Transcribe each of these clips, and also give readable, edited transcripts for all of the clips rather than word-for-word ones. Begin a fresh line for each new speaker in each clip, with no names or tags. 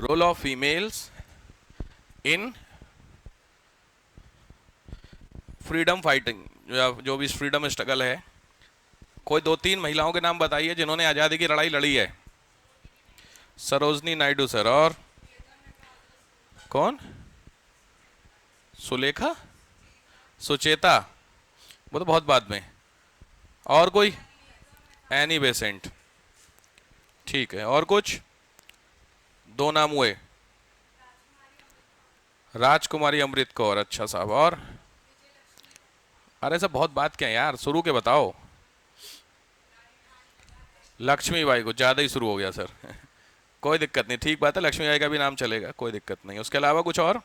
Role of females in freedom fighting, जो भी freedom struggle है। कोई दो तीन महिलाओं के नाम बताइए जिन्होंने आज़ादी की लड़ाई लड़ी है। सरोजनी नायडू सर, और कौन? सुलेखा, सुचेता, वो तो बहुत बाद में। और कोई? एनी बेसेंट, ठीक है। और कुछ? दो नाम हुए। राजकुमारी अमृत कौर, अच्छा साहब। और? अरे सब बहुत बात क्या है यार, शुरू के बताओ। लक्ष्मीबाई को ज़्यादा ही शुरू हो गया सर। कोई दिक्कत नहीं, ठीक बात है, लक्ष्मीबाई का भी नाम चलेगा, कोई दिक्कत नहीं। उसके अलावा कुछ और?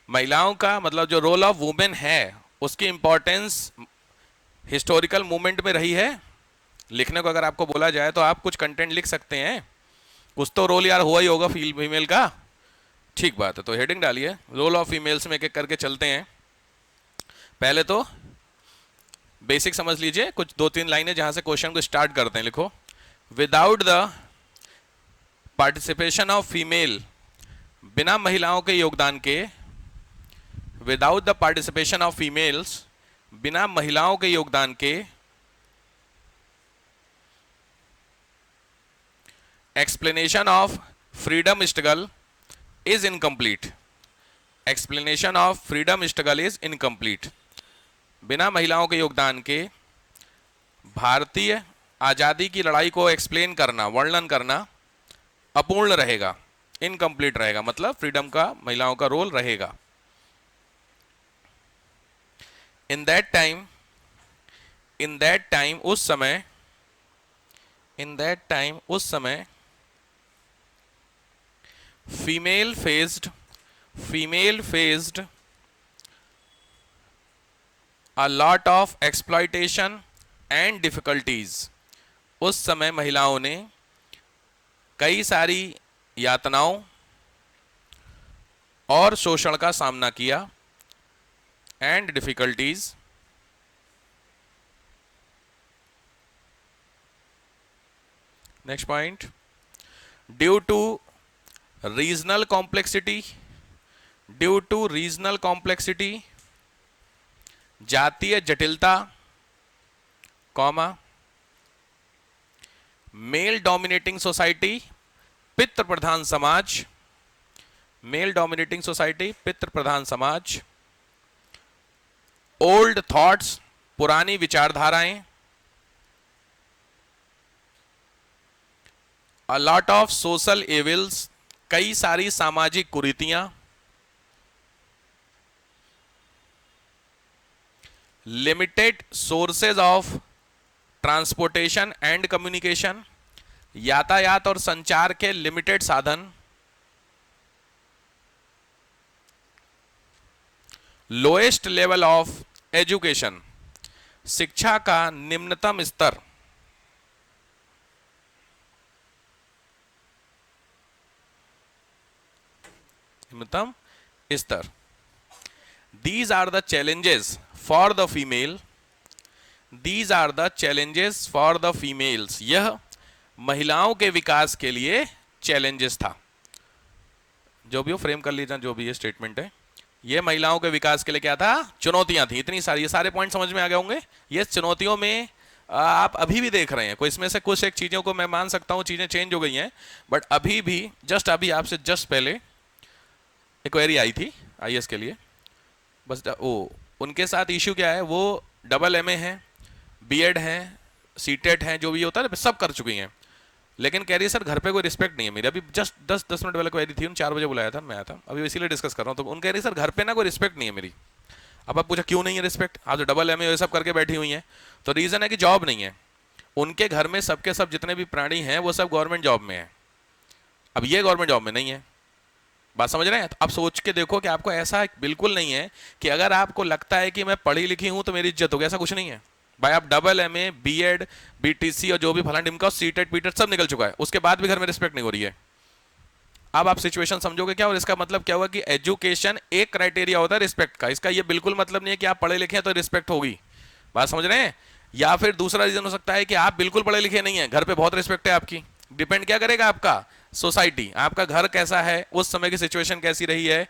महिलाओं का मतलब जो रोल ऑफ वुमेन है उसकी इंपॉर्टेंस हिस्टोरिकल मूवमेंट में रही है। लिखने को अगर आपको बोला जाए तो आप कुछ कंटेंट लिख सकते हैं, कुछ तो रोल यार हुआ ही होगा फीमेल का। ठीक बात है, तो हेडिंग डालिए, रोल ऑफ फीमेल्स में एक एक करके चलते हैं। पहले तो बेसिक समझ लीजिए, कुछ दो तीन लाइनें जहां से क्वेश्चन को स्टार्ट करते हैं। लिखो, without the participation of female, बिना महिलाओं के योगदान के, without the participation of females, बिना महिलाओं के योगदान के, explanation of freedom struggle is incomplete. Explanation of freedom struggle is incomplete. बिना महिलाओं के योगदान के भारतीय आज़ादी की लड़ाई को एक्सप्लेन करना, वर्णन करना अपूर्ण रहेगा, इनकम्प्लीट रहेगा, मतलब फ्रीडम का महिलाओं का रोल रहेगा। इन दैट टाइम उस समय, इन दैट टाइम उस समय female faced a lot of exploitation and difficulties। उस समय महिलाओं ने कई सारी यातनाओं और शोषण का सामना किया। And difficulties, next point, due to regional complexity, due to regional complexity, जातीय जटिलता, कॉमा, मेल डोमिनेटिंग सोसाइटी, पितृ प्रधान समाज, मेल डोमिनेटिंग सोसाइटी, पितृ प्रधान समाज, ओल्ड थॉट्स, पुरानी विचारधाराएं, a lot of social evils, कई सारी सामाजिक कुरीतियां, limited sources of transportation and communication, यातायात और संचार के लिमिटेड साधन, लोएस्ट लेवल ऑफ एजुकेशन, शिक्षा का निम्नतम स्तर, निम्नतम स्तर। These are the challenges for the female, these are the challenges for the females। यह महिलाओं के विकास के लिए चैलेंजेस था। जो भी हो फ्रेम कर लीजिए, जो भी ये स्टेटमेंट है, ये महिलाओं के विकास के लिए क्या था? चुनौतियां थी। इतनी सारी, ये सारे पॉइंट समझ में आ गए होंगे। ये चुनौतियों में आप अभी भी देख रहे हैं, कोई इसमें से कुछ एक चीजों को मैं मान सकता हूं, चीजें चेंज हो गई हैं, बट अभी भी जस्ट अभी आपसे जस्ट पहले एक क्वेरी आई थी आईएएस के लिए, बस वो उनके साथ इश्यू क्या है, वो डबल एमए हैं, बीएड हैं, सीटेट हैं, जो भी होता है सब कर चुकी हैं, लेकिन कह रही है सर घर पे कोई रिस्पेक्ट नहीं है मेरी। अभी जस्ट 10 मिनट पहले क्वेरी थी, उन 4 बजे बुलाया था, मैं आया था, अभी इसीलिए डिस्कस कर रहा हूँ। तो उन कह रही सर घर पे ना कोई रिस्पेक्ट नहीं है मेरी। अब आप पूछा क्यों नहीं है रिस्पेक्ट? आप जो डबल एमए ये सब करके बैठी हुई हैं, तो रीजन है कि जॉब नहीं है। उनके घर में सबके सब जितने भी प्राणी हैं वो सब गवर्नमेंट जॉब में है, अब ये गवर्नमेंट जॉब में नहीं है। बात समझ रहे हैं? तो आप सोच के देखो कि आपको ऐसा बिल्कुल नहीं है कि अगर आपको लगता है कि मैं पढ़ी लिखी हूं तो मेरी इज्जत होगी, ऐसा कुछ नहीं है भाई। आप डबल एमए, बीएड, बीटीसी और जो भी फलान ढिमका, सीटेट पीटेट सब निकल चुका है, उसके बाद भी घर में रिस्पेक्ट नहीं हो रही है। अब आप सिचुएशन समझोगे क्या, और इसका मतलब क्या हुआ कि एजुकेशन एक क्राइटेरिया होता है रिस्पेक्ट का। इसका ये बिल्कुल मतलब नहीं है कि आप पढ़े लिखे हैं तो रिस्पेक्ट होगी। बात समझ रहे हैं? या फिर दूसरा रीजन हो सकता है कि आप बिल्कुल पढ़े लिखे नहीं है, घर पे बहुत रिस्पेक्ट है आपकी। डिपेंड क्या करेगा आपका सोसाइटी, आपका घर कैसा है, उस समय की सिचुएशन कैसी रही है,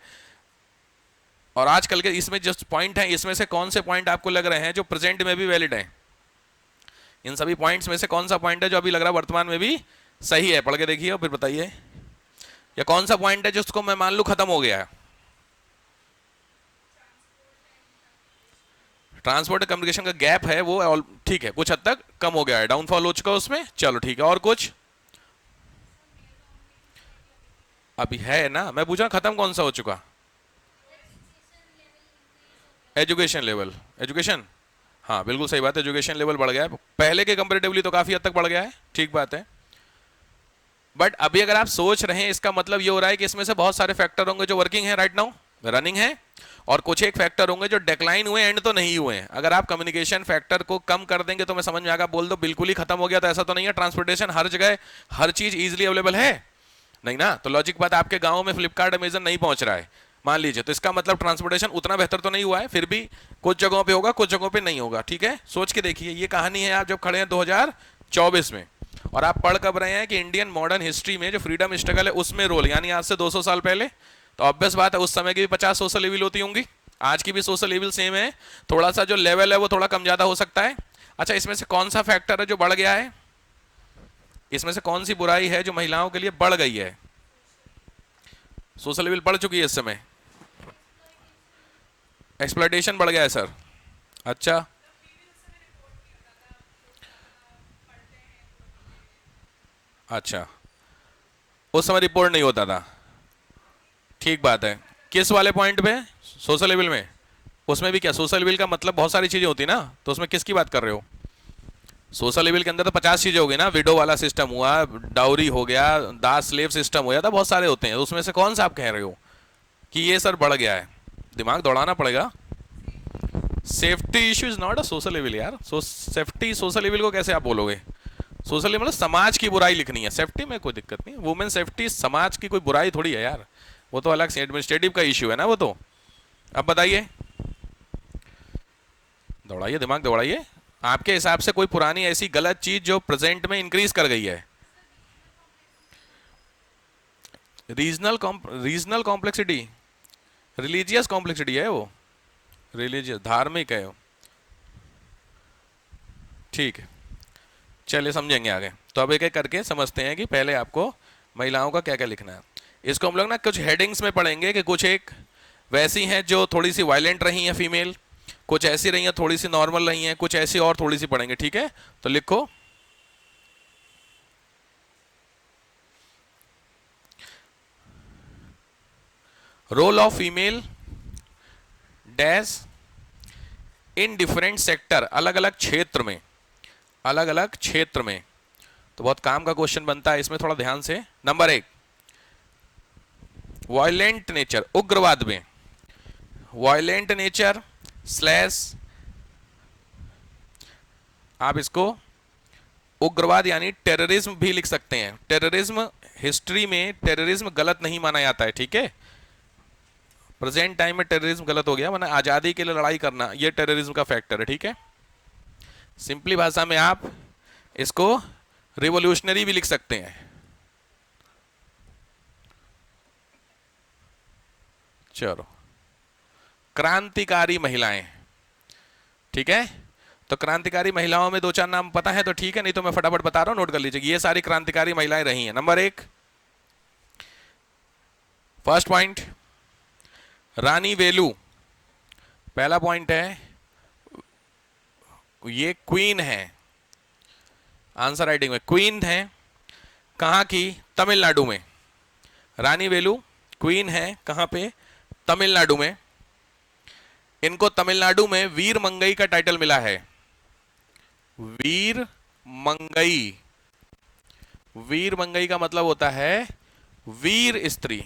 और आजकल के इसमें जो पॉइंट है इसमें से कौन से पॉइंट आपको लग रहे हैं जो प्रेजेंट में भी वैलिड हैं। इन सभी पॉइंट्स में से कौन सा पॉइंट है जो अभी लग रहा है वर्तमान में भी सही है, पढ़ के देखिए और फिर बताइए। या कौन सा पॉइंट है जिसको मैं मान लूं खत्म हो गया है। ट्रांसपोर्ट कम्युनिकेशन का गैप है वो ठीक है, कुछ हद तक कम हो गया है, डाउनफॉल हो चुका है उसमें, चलो ठीक है। और कुछ अभी है ना, मैं पूछा खत्म कौन सा हो चुका। एजुकेशन लेवल, एजुकेशन, हाँ बिल्कुल सही बात है, एजुकेशन लेवल बढ़ गया है, पहले के कंपेरेटिवली तो काफी हद तक बढ़ गया है, ठीक बात है। बट अभी अगर आप सोच रहे हैं इसका मतलब ये हो रहा है कि इसमें से बहुत सारे फैक्टर होंगे जो वर्किंग है राइट नाउ, रनिंग है, और कुछ एक फैक्टर होंगे जो डिक्लाइन हुए, एंड तो नहीं हुए हैं। अगर आप कम्युनिकेशन फैक्टर को कम कर देंगे तो मैं समझ में आएगा, बोल दो बिल्कुल ही खत्म हो गया, तो ऐसा तो नहीं है, ट्रांसपोर्टेशन हर जगह हर चीज इजिली अवेलेबल है नहीं ना। तो लॉजिक बात, आपके गांव में फ्लिपकार्ट अमेजन नहीं पहुंच रहा है मान लीजिए, तो इसका मतलब ट्रांसपोर्टेशन उतना बेहतर तो नहीं हुआ है, फिर भी कुछ जगहों पे होगा कुछ जगहों पे नहीं होगा, ठीक है। सोच के देखिए, ये कहानी है आप जब खड़े हैं 2024 में, और आप पढ़ कब रहे हैं कि इंडियन मॉडर्न हिस्ट्री में जो फ्रीडम स्ट्रगल है उसमें रोल, यानी आज से 200 साल पहले। तो ऑब्वियस बात है उस समय की भी 50 सोशल इविल होती होंगी, आज की भी सोशल इविल सेम है, थोड़ा सा जो लेवल है वो थोड़ा कम ज्यादा हो सकता है। अच्छा, इसमें से कौन सा फैक्टर है जो बढ़ गया है, इसमें से कौन सी बुराई है जो महिलाओं के लिए बढ़ गई है। सोशल इविल बढ़ चुकी है इस समय, एक्सप्लॉयटेशन बढ़ गया है सर। अच्छा, अच्छा, उस समय रिपोर्ट नहीं होता था, ठीक बात है। किस वाले पॉइंट पे, सोशल लेवल में, उसमें भी क्या सोशल लेवल का मतलब बहुत सारी चीजें होती ना, तो उसमें किसकी बात कर रहे हो। सोशल लेवल के अंदर तो 50 चीजें हो गई ना, विडो वाला सिस्टम हुआ, डाउरी हो गया, दास स्लेव सिस्टम हो जाता, बहुत सारे होते हैं, उसमें से कौन सा आप कह रहे हो कि ये सर बढ़ गया है। दिमाग दौड़ाना पड़ेगा। Safety issue is not a social level यार, सेफ्टी सोशल लेवल को कैसे आप बोलोगे। सोशल लेवल मतलब समाज की बुराई लिखनी है, सेफ्टी में कोई दिक्कत नहीं, वुमेन सेफ्टी समाज की कोई बुराई थोड़ी है यार, वो तो अलग से एडमिनिस्ट्रेटिव का इशू है ना वो तो। अब बताइए, दौड़ाइए दिमाग दौड़ाइए, आपके हिसाब से कोई पुरानी ऐसी गलत चीज जो प्रेजेंट में इंक्रीज कर गई है। रीजनल कॉम्प्लेक्सिटी, रिलीजियस कॉम्प्लेक्सिटी है वो, रिलीजियस धार्मिक है वो, ठीक है। चलिए समझेंगे आगे, तो अब एक एक करके समझते हैं कि पहले आपको महिलाओं का क्या क्या लिखना है। इसको हम लोग ना कुछ हेडिंग्स में पढ़ेंगे कि कुछ एक वैसी हैं जो थोड़ी सी वायलेंट रही हैं फीमेल, कुछ ऐसी रही हैं थोड़ी सी नॉर्मल रही हैं, कुछ ऐसी और थोड़ी सी पढ़ेंगे, ठीक है। तो लिखो, role of female dash in different sector, अलग अलग क्षेत्र में, अलग अलग क्षेत्र में। तो बहुत काम का क्वेश्चन बनता है इसमें, थोड़ा ध्यान से। नंबर 1, वायलेंट नेचर, उग्रवाद में वायलेंट नेचर स्लैश, आप इसको उग्रवाद यानी टेररिज्म भी लिख सकते हैं। टेररिज्म हिस्ट्री में टेररिज्म गलत नहीं माना जाता है, ठीक है। प्रेजेंट टाइम में टेररिज्म गलत हो गया, वरना आजादी के लिए लड़ाई करना ये टेररिज्म का फैक्टर है, ठीक है। सिंपली भाषा में आप इसको रिवॉल्यूशनरी भी लिख सकते हैं। चलो, क्रांतिकारी महिलाएं, ठीक है। तो क्रांतिकारी महिलाओं में 2-4 नाम पता है तो ठीक है, नहीं तो मैं फटाफट बता रहा हूं, नोट कर लीजिए। ये सारी क्रांतिकारी महिलाएं रही हैं। नंबर 1, फर्स्ट पॉइंट रानी वेलू, पहला पॉइंट है, ये क्वीन है, आंसर राइटिंग में क्वीन है, कहां की, तमिलनाडु में। रानी वेलू क्वीन है कहां पे, तमिलनाडु में। इनको तमिलनाडु में वीर मंगई का टाइटल मिला है, वीर मंगई। वीर मंगई का मतलब होता है वीर स्त्री,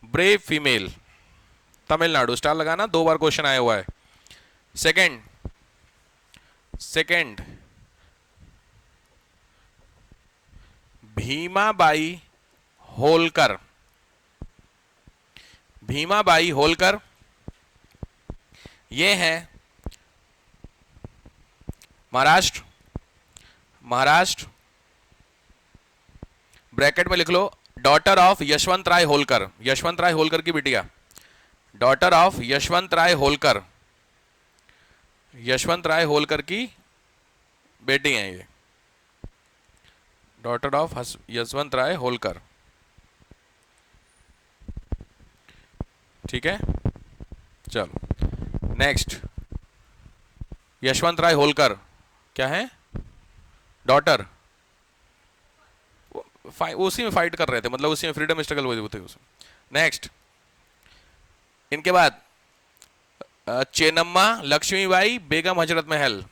ब्रेव फीमेल। तमिलनाडु, स्टार लगाना, 2 बार क्वेश्चन आया हुआ है। सेकंड भीमाबाई होलकर, भीमाबाई होलकर ये है महाराष्ट्र, ब्रैकेट में लिख लो डॉटर ऑफ यशवंत राय होलकर, यशवंत राय होलकर की बिटिया, डॉटर ऑफ यशवंत राय होलकर, यशवंत राय होलकर की बेटी हैं ये, डॉटर ऑफ यशवंत राय होलकर। ठीक है, चलो नेक्स्ट। यशवंत राय होलकर क्या है, डॉटर, उसी में फाइट कर रहे थे, मतलब उसी में फ्रीडम स्ट्रगल हुए थे उसमें। नेक्स्ट, इनके बाद चेन्नम्मा लक्ष्मीबाई बेगम हजरत महल,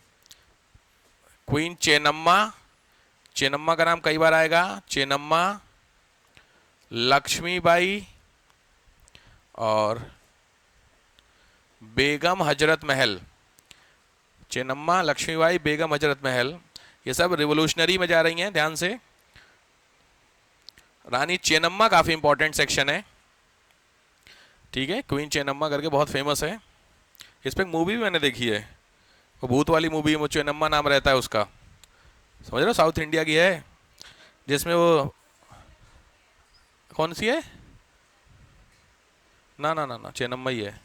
क्वीन चेन्नम्मा, चेन्नम्मा का नाम कई बार आएगा, चेन्नम्मा लक्ष्मीबाई और बेगम हजरत महल, चेन्नम्मा लक्ष्मीबाई बेगम हजरत महल, ये सब रिवोल्यूशनरी में जा रही हैं, ध्यान से। रानी चेन्नम्मा काफी इंपॉर्टेंट सेक्शन है, ठीक है, क्वीन चेन्नम्मा करके बहुत फेमस है। इस पर एक मूवी भी मैंने देखी है, वो भूत वाली मूवी है, वो चेन्नम्मा नाम रहता है उसका, समझ रहे हो, साउथ इंडिया की है, जिसमें वो कौन सी है, ना ना ना ना चेन्नम्मा ही है,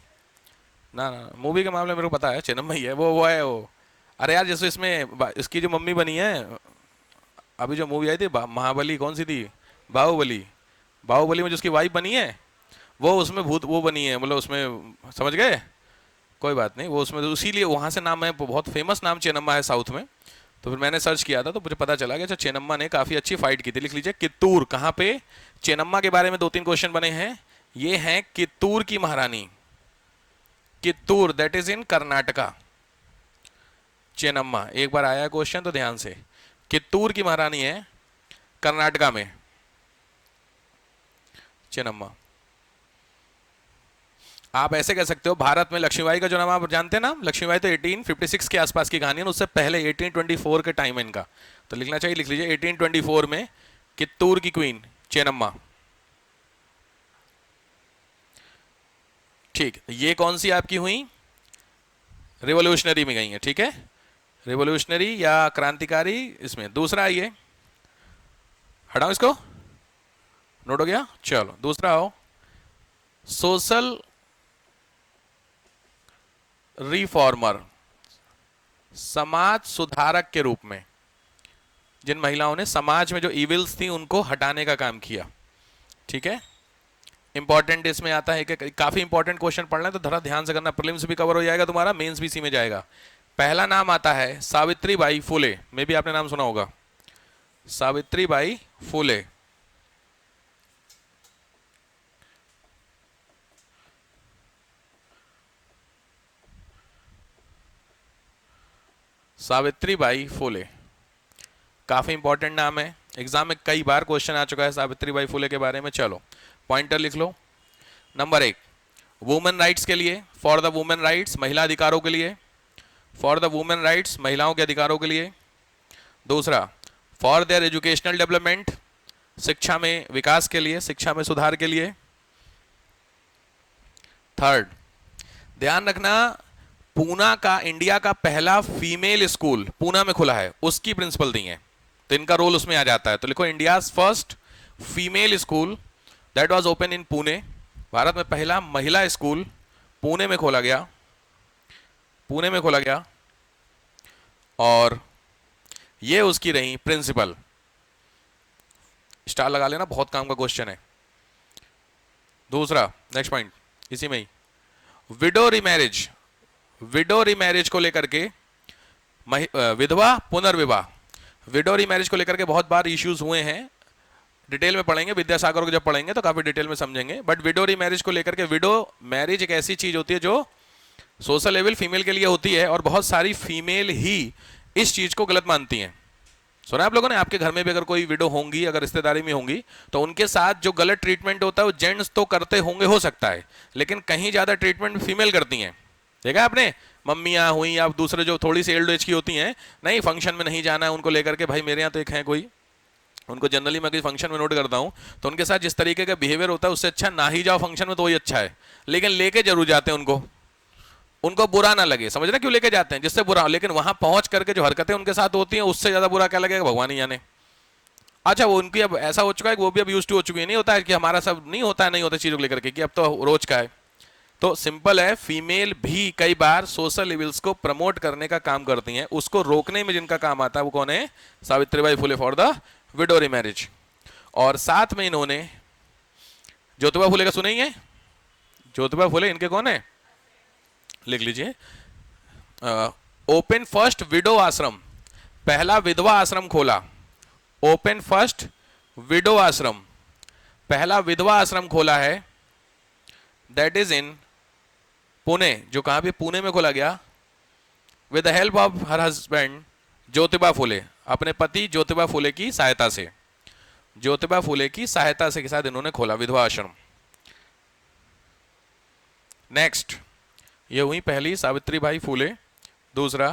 ना ना मूवी के मामले में मेरे को पता है चेन्नम्मा ही है, वो है वो। अरे यार जैसे इसमें इसकी जो मम्मी बनी है, अभी जो मूवी आई थी महाबली, कौन सी थी, बाहुबली, बाहुबली में जिसकी वाइफ बनी है वो उसमें भूत वो बनी है, मतलब उसमें, समझ गए, कोई बात नहीं, वो उसमें इसीलिए वहाँ से नाम है, बहुत फेमस नाम चेन्नम्मा है साउथ में। तो फिर मैंने सर्च किया था तो मुझे पता चला कि अच्छा चेन्नम्मा ने काफ़ी अच्छी फाइट की थी। लिख लीजिए कित्तूर, कहाँ पे, चेन्नम्मा के बारे में 2-3 क्वेश्चन बने हैं, ये हैं कित्तूर की महारानी, Kittur that is in Karnataka, Chennamma एक बार आया क्वेश्चन तो ध्यान से, कित्तूर की महारानी है कर्नाटका में चेन्नम्मा। आप ऐसे कह सकते हो, भारत में लक्ष्मीबाई का जो नाम आप जानते हैं ना, लक्ष्मीबाई तो 1856 के आसपास की कहानी है, उससे पहले 1824 के टाइम है इनका, तो लिखना चाहिए, लिख लीजिए 1824 में कित्तूर की क्वीन चेन्नम्मा। ठीक, ये कौन सी आपकी हुई, रिवोल्यूशनरी में गई है, ठीक है, रिवोल्यूशनरी या क्रांतिकारी इसमें। दूसरा आइए, हटाओ इसको, नोट हो गया, चलो दूसरा आओ, सोशल रिफॉर्मर, समाज सुधारक के रूप में जिन महिलाओं ने समाज में जो इविल्स थी उनको हटाने का काम किया, ठीक है। इंपॉर्टेंट इसमें आता है कि काफी इंपॉर्टेंट क्वेश्चन पढ़ना है तो थोड़ा ध्यान से करना, प्रीलिम्स भी कवर हो जाएगा तुम्हारा, मेंस भी इसी में जाएगा। पहला नाम आता है सावित्रीबाई फुले, में भी आपने नाम सुना होगा, सावित्रीबाई फुले, सावित्रीबाई फुले काफी इंपॉर्टेंट नाम है, एग्जाम में कई बार क्वेश्चन आ चुका है सावित्रीबाई फुले के बारे में। चलो पॉइंटर लिख लो। नंबर 1 वुमेन राइट्स के लिए, फॉर द वुमेन राइट्स, महिला अधिकारों के लिए, फॉर द वुमेन राइट्स, महिलाओं के अधिकारों के लिए। दूसरा फॉर देयर एजुकेशनल डेवलपमेंट, शिक्षा में विकास के लिए, शिक्षा में सुधार के लिए। थर्ड, ध्यान रखना पूना का, इंडिया का पहला फीमेल स्कूल पूना में खुला है, उसकी प्रिंसिपल दी है, तो इनका रोल उसमें आ जाता है, तो लिखो India's first female school that was open in Pune, Bharat में पहला महिला स्कूल पुणे में खोला गया, पुणे में खोला गया, और ये उसकी रही प्रिंसिपल। स्टार लगा लेना, बहुत काम का क्वेश्चन है। दूसरा नेक्स्ट पॉइंट इसी में ही, विडो रिमैरिज, विडो रिमैरिज को लेकर के, विधवा पुनर्विवाह, विडो रिमैरिज को लेकर के बहुत बार इश्यूज हुए हैं, डिटेल में पढ़ेंगे, विद्यासागर को जब पढ़ेंगे तो काफी डिटेल में समझेंगे। बट विडो रिमैरिज को लेकर के, विडो मैरिज एक ऐसी चीज होती है जो सोशल लेवल फीमेल के लिए होती है, और बहुत सारी फीमेल ही इस चीज को गलत मानती हैं। सुना आप लोगों ने, आपके घर में भी अगर कोई विडो होंगी, अगर रिश्तेदारी में होंगी, तो उनके साथ जो गलत ट्रीटमेंट होता है वो जेंट्स तो करते होंगे, हो सकता है, लेकिन कहीं ज्यादा ट्रीटमेंट फीमेल करती हैं। देखा आपने, मम्मियाँ हुई या दूसरे जो थोड़ी सी एल्ड एज की होती हैं, नहीं फंक्शन में नहीं जाना है उनको लेकर के, भाई मेरे यहाँ तो एक है कोई, उनको जनरली मैं किसी फंक्शन में नोट करता हूँ, तो उनके साथ जिस तरीके का बिहेवियर होता है उससे अच्छा ना ही जाओ फंक्शन में, तो वही अच्छा है, लेकिन लेके जरूर जाते हैं उनको, उनको बुरा ना लगे, समझ रहे क्यों लेके जाते हैं, जिससे बुरा, लेकिन वहां पहुंच करके जो हरकतें उनके साथ होती हैं उससे ज्यादा बुरा क्या लगेगा भगवान ही जाने। अच्छा, वो उनकी अब ऐसा हो चुका है कि वो भी अब यूज टू हो चुकी है, नहीं होता है कि हमारा सब नहीं होता है, नहीं होता चीजों को लेकर के कि अब तो रोज का है। तो सिंपल है, फीमेल भी कई बार सोशल इविल्स को प्रमोट करने का काम करती हैं, उसको रोकने में जिनका काम आता है वो कौन है? Savitribai Phule for the widow marriage. और साथ में इन्होंने ज्योतिबा फुले का सुने ही है, ज्योतिबा फुले इनके कौन है? लिख लीजिए, ओपन फर्स्ट विडो आश्रम, पहला विधवा आश्रम खोला। ओपन फर्स्ट विडो आश्रम, पहला विधवा आश्रम खोला है, दैट इज इन पुणे, जो कहां पे? पुणे में खोला गया, with the help of her husband Jyotiba Phule, अपने पति ज्योतिबा फुले की सहायता से, ज्योतिबा फुले की सहायता से के साथ इन्होंने खोला विधवा आश्रम। नेक्स्ट, ये हुई पहली सावित्रीबाई फुले। दूसरा,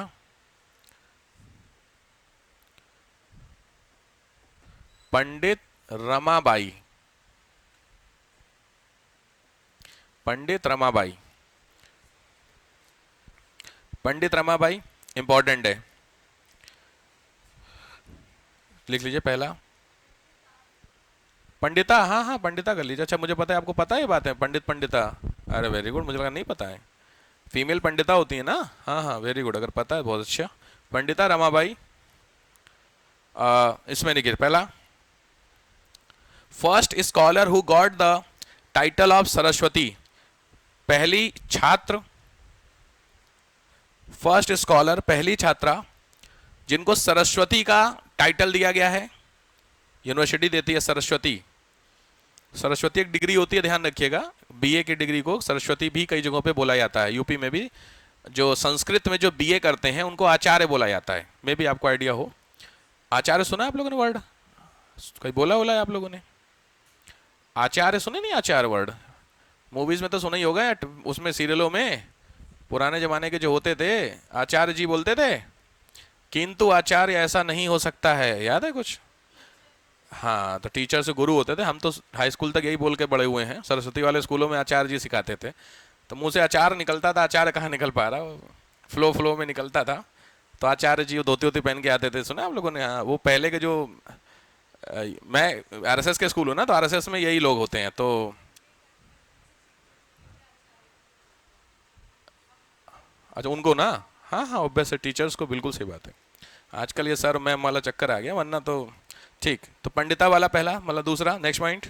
पंडित रमाबाई, पंडित रमाबाई, पंडित रमाबाई इंपॉर्टेंट है, लिख लीजिए। पहला पंडिता, हाँ हाँ पंडिता कर लीजिए। अच्छा, मुझे पता है, आपको पता है ये बात है, पंडित पंडिता, अरे वेरी गुड, मुझे लगा नहीं पता है। फीमेल पंडिता होती है ना, हाँ हाँ वेरी गुड, अगर पता है बहुत अच्छा। पंडिता रमाबाई, इसमें लिखिए पहला, first scholar who got the title of Saraswati, पहली छात्र, फर्स्ट स्कॉलर पहली छात्रा जिनको सरस्वती का टाइटल दिया गया है, यूनिवर्सिटी देती है सरस्वती। सरस्वती एक डिग्री होती है, ध्यान रखिएगा, बीए की डिग्री को सरस्वती भी कई जगहों पे बोला जाता है। यूपी में भी जो संस्कृत में जो बीए करते हैं उनको आचार्य बोला जाता है, मे भी आपको आइडिया हो। आचार्य सुना आप लोगों ने वर्ड? कहीं बोला है आप लोगों ने? आचार्य सुने नहीं? आचार्य वर्ड मूवीज में तो सुना ही होगा, उसमें सीरियलों में पुराने जमाने के जो होते थे आचार्य जी बोलते थे, किंतु आचार्य ऐसा नहीं हो सकता है, याद है कुछ? हाँ, तो टीचर से गुरु होते थे, हम तो हाई स्कूल तक यही बोल के बड़े हुए हैं। सरस्वती वाले स्कूलों में आचार्य जी सिखाते थे, तो मुंह से आचार निकलता था, आचार्य कहाँ निकल पा रहा, फ्लो में निकलता था। तो आचार्य जी धोती वोती पहन के आते थे, सुना आप लोगों ने? हाँ, वो पहले के जो मैं आरएसएस के स्कूल हूँ ना, तो आरएसएस में यही लोग होते हैं। तो अच्छा, उनको ना, हाँ हाँ ऑब्वियस है, टीचर्स को, बिल्कुल सही बात है। आजकल ये सर मैम वाला चक्कर आ गया, वरना तो ठीक। तो पंडिता वाला पहला, मतलब दूसरा, next point,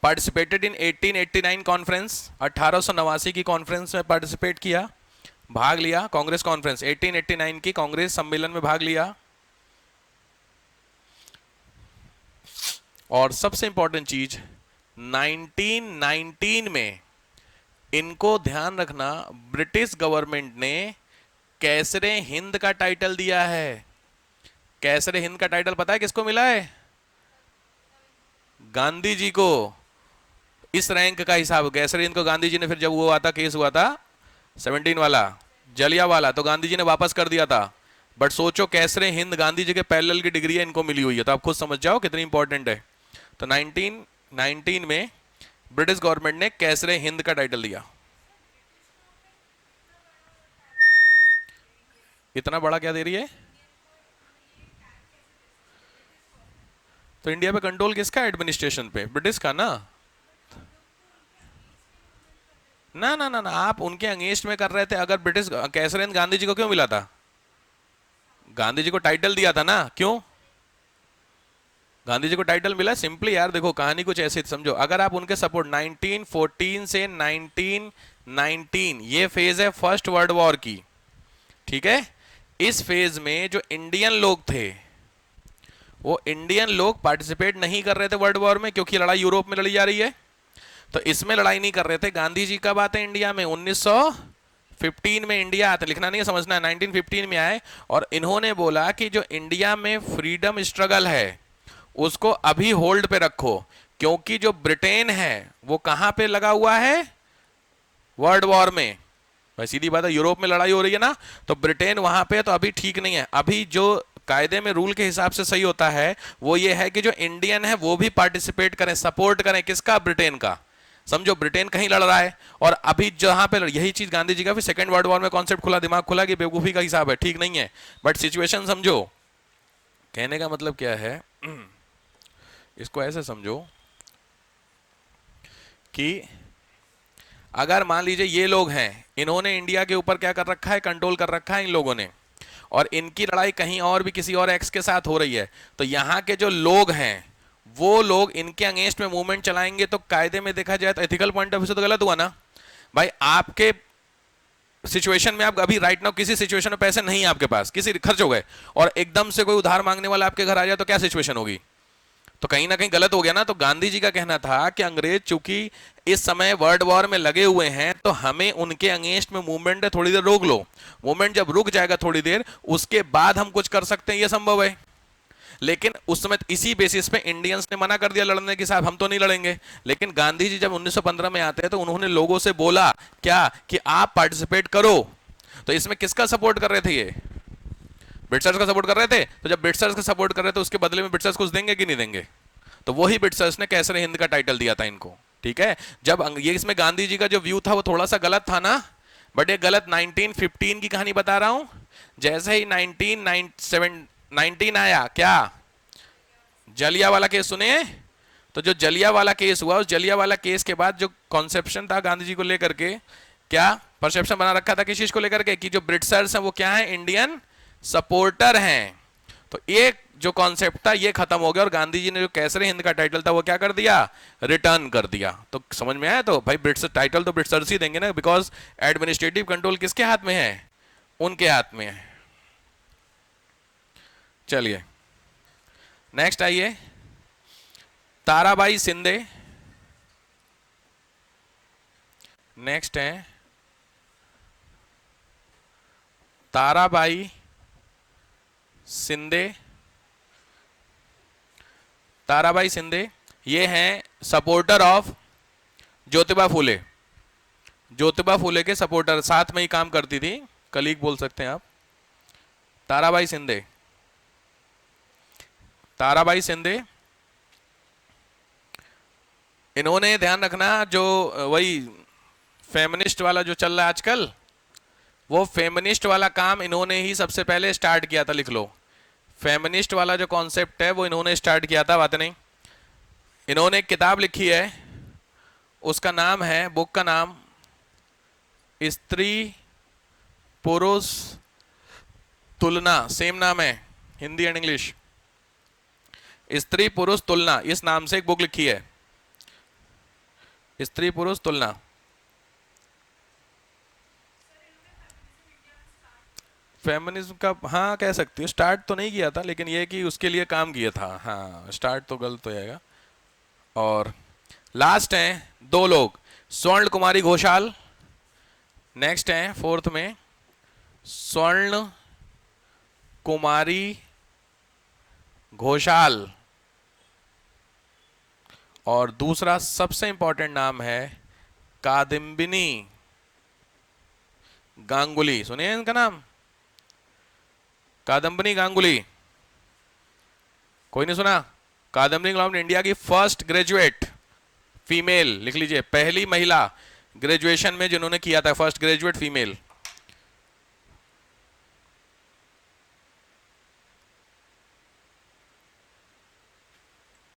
participated in 1889 conference, 1889 की कॉन्फ्रेंस में पार्टिसिपेट किया, भाग लिया। कांग्रेस कॉन्फ्रेंस 1889 की कांग्रेस सम्मेलन में भाग लिया। और सबसे इंपॉर्टेंट चीज, 1919 में इनको ध्यान रखना, ब्रिटिश गवर्नमेंट ने कैसरे हिंद का टाइटल दिया है। कैसरे हिंद का टाइटल पता है किसको मिला है? गांधी जी को। इस रैंक का हिसाब कैसरे हिंद को गांधी जी ने, फिर जब वो आता केस हुआ था 17 वाला जलिया वाला, तो गांधी जी ने वापस कर दिया था। बट सोचो, कैसरे हिंद गांधी जी के पैरेलल की डिग्री इनको मिली हुई है, तो आप खुद समझ जाओ कितनी इंपॉर्टेंट है। तो 1919 में ब्रिटिश गवर्नमेंट ने कैसरे हिंद का टाइटल दिया। इतना बड़ा क्या दे रही है? तो इंडिया पे कंट्रोल किसका? एडमिनिस्ट्रेशन पे, ब्रिटिश का ना। ना ना ना ना, आप उनके अगेंस्ट में कर रहे थे। अगर ब्रिटिश, कैसरे हिंद गांधी जी को क्यों मिला था? गांधी जी को टाइटल दिया था ना, क्यों गांधी जी को टाइटल मिला? सिंपली यार देखो, कहानी कुछ ऐसी समझो, अगर आप उनके सपोर्ट 1914 से 1919, ये फेज है फर्स्ट वर्ल्ड वॉर की, ठीक है। इस फेज में जो इंडियन लोग थे, वो इंडियन लोग पार्टिसिपेट नहीं कर रहे थे वर्ल्ड वॉर में, क्योंकि लड़ाई यूरोप में लड़ी जा रही है, तो इसमें लड़ाई नहीं कर रहे थे। गांधी जी कब आते हैं इंडिया में? 1915 में इंडिया आते, लिखना नहीं है, समझना है, 1915 में आए। और इन्होंने बोला कि जो इंडिया में फ्रीडम स्ट्रगल है उसको अभी होल्ड पे रखो, क्योंकि जो ब्रिटेन है वो कहां पे लगा हुआ है? वर्ल्ड वॉर में। भाई सीधी बात है, यूरोप में लड़ाई हो रही है ना, तो ब्रिटेन वहां पे, तो अभी ठीक नहीं है। अभी जो कायदे में रूल के हिसाब से सही होता है वो ये है कि जो इंडियन है वो भी पार्टिसिपेट करें, सपोर्ट करें, किसका? ब्रिटेन का। समझो ब्रिटेन कहीं लड़ रहा है, और अभी जहां पे यही चीज गांधी जी का फिर सेकंड वर्ल्ड वॉर में कॉन्सेप्ट खुला, दिमाग खुला कि बेवकूफी का हिसाब है, ठीक नहीं है, बट सिचुएशन समझो। कहने का मतलब क्या है, इसको ऐसे समझो कि अगर मान लीजिए ये लोग हैं, इन्होंने इंडिया के ऊपर क्या कर रखा है, कंट्रोल कर रखा है इन लोगों ने, और इनकी लड़ाई कहीं और भी किसी और एक्स के साथ हो रही है, तो यहाँ के जो लोग हैं वो लोग इनके अगेंस्ट में मूवमेंट चलाएंगे, तो कायदे में देखा जाए तो एथिकल पॉइंट ऑफ व्यू से तो गलत हुआ ना भाई। आपके सिचुएशन में, आप अभी राइट नाउ किसी सिचुएशन में पैसे नहीं है आपके पास, किसी खर्च हो गए, और एकदम से कोई उधार मांगने वाला आपके घर आ जाए तो क्या सिचुएशन होगी, तो कहीं ना कहीं गलत हो गया ना। तो गांधी जी का कहना था कि अंग्रेज चूंकि इस समय वर्ल्ड वॉर में लगे हुए हैं, तो हमें उनके अगेंस्ट में मूवमेंट थोड़ी देर रोक लो, मूवमेंट जब रुक जाएगा थोड़ी देर, उसके बाद हम कुछ कर सकते हैं, यह संभव है। लेकिन उस समय इसी बेसिस पे इंडियंस ने मना कर दिया लड़ने की, साहब हम तो नहीं लड़ेंगे। लेकिन गांधी जी जब 1915 में आते हैं तो उन्होंने लोगों से बोला क्या कि आप पार्टिसिपेट करो। तो इसमें किसका सपोर्ट कर रहे थे, ये ब्रिटिशर्स का सपोर्ट कर रहे थे। तो जब ब्रिटिशर्स का सपोर्ट कर रहे थे, उसके बदले में ब्रिटिशर्स कुछ देंगे कि नहीं देंगे, तो वही ब्रिटिशर्स ने कैसर हिंद का टाइटल दिया था इनको, ठीक है। जब ये इसमें गांधी जी का जो व्यू था वो थोड़ा सा गलत था ना, बट ये गलत 1915 की कहानी बता रहा हूं। जैसे ही 1919 आया, क्या जलियांवाला केस सुने, तो जो जलियांवाला केस हुआ, उस जलियांवाला केस के बाद जो कॉन्सेप्शन था गांधी जी को लेकर के, क्या परसेप्शन बना रखा था किस चीज को लेकर के, कि जो ब्रिटिशर्स हैं वो क्या है, इंडियन सपोर्टर हैं। तो एक जो कॉन्सेप्ट था ये खत्म हो गया, और गांधी जी ने जो कैसरे हिंद का टाइटल था वो क्या कर दिया, रिटर्न कर दिया। तो समझ में आया, तो भाई ब्रिटिश टाइटल तो ब्रिटिशर्स ही देंगे ना, बिकॉज एडमिनिस्ट्रेटिव कंट्रोल किसके हाथ में है, उनके हाथ में है। चलिए नेक्स्ट आइए, ताराबाई शिंदे। नेक्स्ट है ताराबाई शिंदे। ताराबाई शिंदे ये हैं सपोर्टर ऑफ ज्योतिबा फूले, ज्योतिबा फूले के सपोर्टर, साथ में ही काम करती थी, कलीग बोल सकते हैं आप। ताराबाई शिंदे, ताराबाई शिंदे, इन्होंने ध्यान रखना जो वही फेमिनिस्ट वाला जो चल रहा है आजकल, वो फेमिनिस्ट वाला काम इन्होंने ही सबसे पहले स्टार्ट किया था, लिख लो। फेमिनिस्ट वाला जो कॉन्सेप्ट है वो इन्होंने स्टार्ट किया था, बात नहीं। इन्होंने एक किताब लिखी है, उसका नाम है, बुक का नाम स्त्री पुरुष तुलना, सेम नाम है हिंदी एंड इंग्लिश, स्त्री पुरुष तुलना, इस नाम से एक बुक लिखी है, स्त्री पुरुष तुलना। फेमिनिज्म का, हाँ कह सकती हो, स्टार्ट तो नहीं किया था, लेकिन ये कि उसके लिए काम किया था, हाँ स्टार्ट तो गलत हो जाएगा। और लास्ट हैं दो लोग, स्वर्ण कुमारी घोषाल, नेक्स्ट हैं फोर्थ में स्वर्ण कुमारी घोषाल, और दूसरा सबसे इंपॉर्टेंट नाम है कादम्बिनी गांगुली। सुनिए इनका नाम, कादम्बिनी गांगुली, कोई नहीं सुना? कादम्बिनी गांगुली इंडिया की फर्स्ट ग्रेजुएट फीमेल, लिख लीजिए, पहली महिला ग्रेजुएशन में जिन्होंने किया था, फर्स्ट ग्रेजुएट फीमेल।